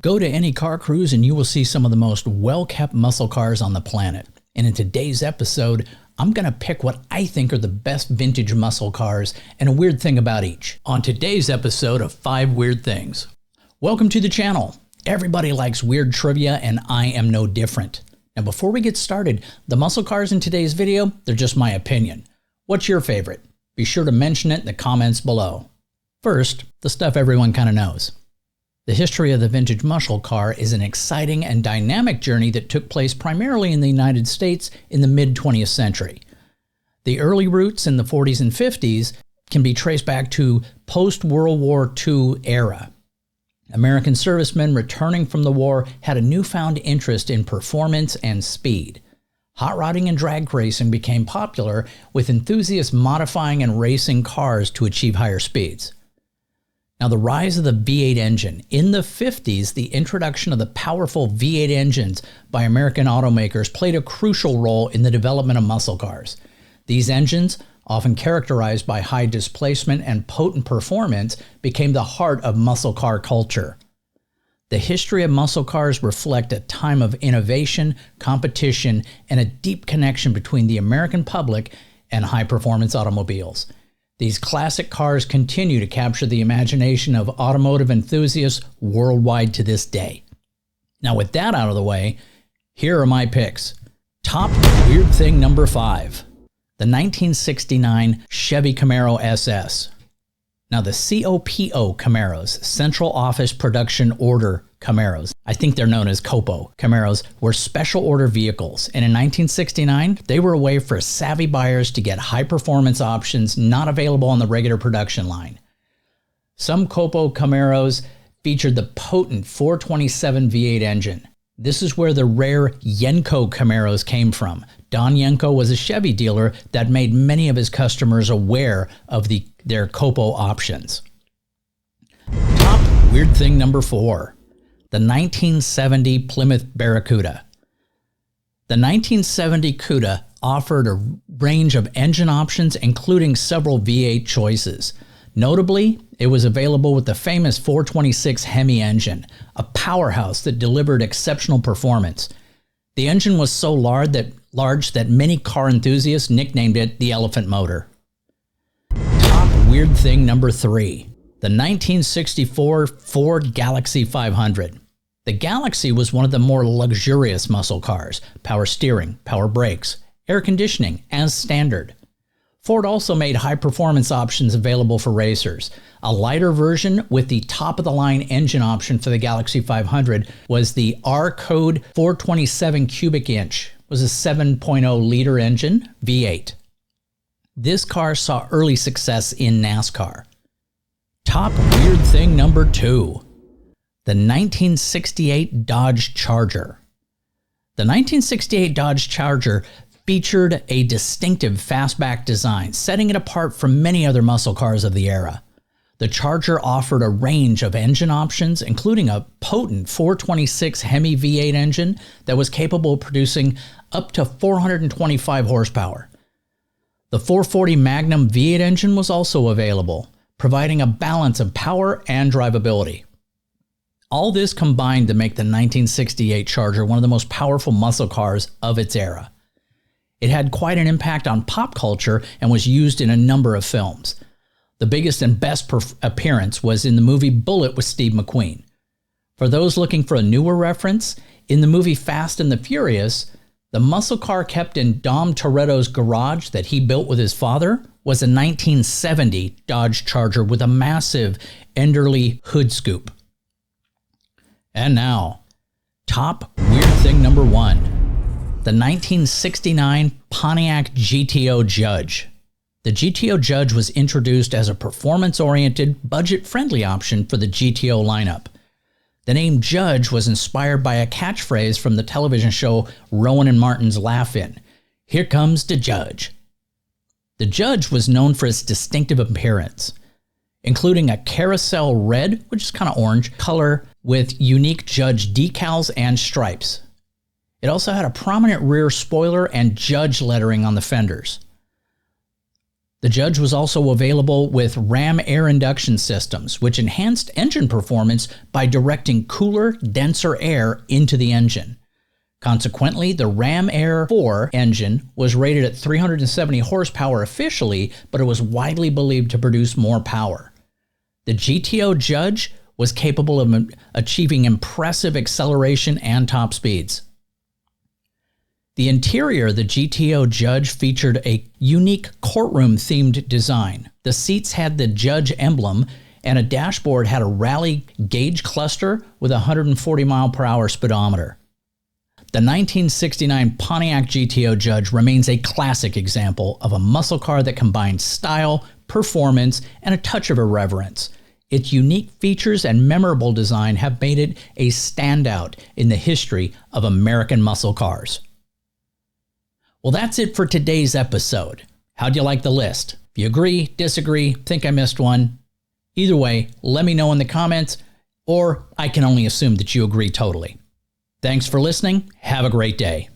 Go to any car cruise and you will see some of the most well-kept muscle cars on the planet. And in today's episode, I'm going to pick what I think are the best vintage muscle cars and a weird thing about each. On today's episode of 5 Weird Things. Welcome to the channel. Everybody likes weird trivia and I am no different. Now before we get started, the muscle cars in today's video, they're just my opinion. What's your favorite? Be sure to mention it in the comments below. First, the stuff everyone kind of knows. The history of the vintage muscle car is an exciting and dynamic journey that took place primarily in the United States in the mid-20th century. The early roots in the 40s and 50s can be traced back to post-World War II era. American servicemen returning from the war had a newfound interest in performance and speed. Hot rodding and drag racing became popular, with enthusiasts modifying and racing cars to achieve higher speeds. Now, the rise of the V8 engine. In the 50s, the introduction of the powerful V8 engines by American automakers played a crucial role in the development of muscle cars. These engines, often characterized by high displacement and potent performance, became the heart of muscle car culture. The history of muscle cars reflect a time of innovation, competition, and a deep connection between the American public and high-performance automobiles. These classic cars continue to capture the imagination of automotive enthusiasts worldwide to this day. Now with that out of the way, here are my picks. Top weird thing number 5. The 1969 Chevy Camaro SS. Now the COPO Camaros, Central Office Production Order Camaros, I think they're known as COPO Camaros, were special order vehicles, and in 1969 they were a way for savvy buyers to get high performance options not available on the regular production line. Some COPO Camaros featured the potent 427 V8 engine. This is where the rare Yenko Camaros came from. Don Yenko was a Chevy dealer that made many of his customers aware of their COPO options. Top weird thing number 4. The 1970 Plymouth Barracuda. The 1970 Cuda offered a range of engine options, including several V8 choices. Notably, it was available with the famous 426 Hemi engine, a powerhouse that delivered exceptional performance. The engine was so large that many car enthusiasts nicknamed it the elephant motor. Top weird thing number 3. The 1964 Ford Galaxie 500. The Galaxie was one of the more luxurious muscle cars, power steering, power brakes, air conditioning as standard. Ford also made high-performance options available for racers. A lighter version with the top-of-the-line engine option for the Galaxie 500 was the R-Code 427 cubic inch. It was a 7.0-liter engine, V8. This car saw early success in NASCAR. Top weird thing number 2. The 1968 Dodge Charger. The 1968 Dodge Charger featured a distinctive fastback design, setting it apart from many other muscle cars of the era. The Charger offered a range of engine options, including a potent 426 Hemi V8 engine that was capable of producing up to 425 horsepower. The 440 Magnum V8 engine was also available, providing a balance of power and drivability. All this combined to make the 1968 Charger one of the most powerful muscle cars of its era. It had quite an impact on pop culture and was used in a number of films. The biggest and best appearance was in the movie Bullitt with Steve McQueen. For those looking for a newer reference, in the movie Fast and the Furious, the muscle car kept in Dom Toretto's garage that he built with his father was a 1970 Dodge Charger with a massive Enderley hood scoop. And now, top weird thing number 1. The 1969 Pontiac GTO Judge. The GTO Judge was introduced as a performance-oriented, budget-friendly option for the GTO lineup. The name Judge was inspired by a catchphrase from the television show Rowan and Martin's Laugh-In. Here comes the Judge. The Judge was known for its distinctive appearance, including a carousel red, which is kind of orange, color with unique Judge decals and stripes. It also had a prominent rear spoiler and Judge lettering on the fenders. The Judge was also available with Ram air induction systems, which enhanced engine performance by directing cooler, denser air into the engine. Consequently, the Ram Air 4 engine was rated at 370 horsepower officially, but it was widely believed to produce more power. The GTO Judge was capable of achieving impressive acceleration and top speeds. The interior of the GTO Judge featured a unique courtroom-themed design. The seats had the Judge emblem, and a dashboard had a rally gauge cluster with a 140-mile-per-hour speedometer. The 1969 Pontiac GTO Judge remains a classic example of a muscle car that combines style, performance, and a touch of irreverence. Its unique features and memorable design have made it a standout in the history of American muscle cars. Well, that's it for today's episode. How'd you like the list? If you agree, disagree, think I missed one, either way, let me know in the comments, or I can only assume that you agree totally. Thanks for listening. Have a great day.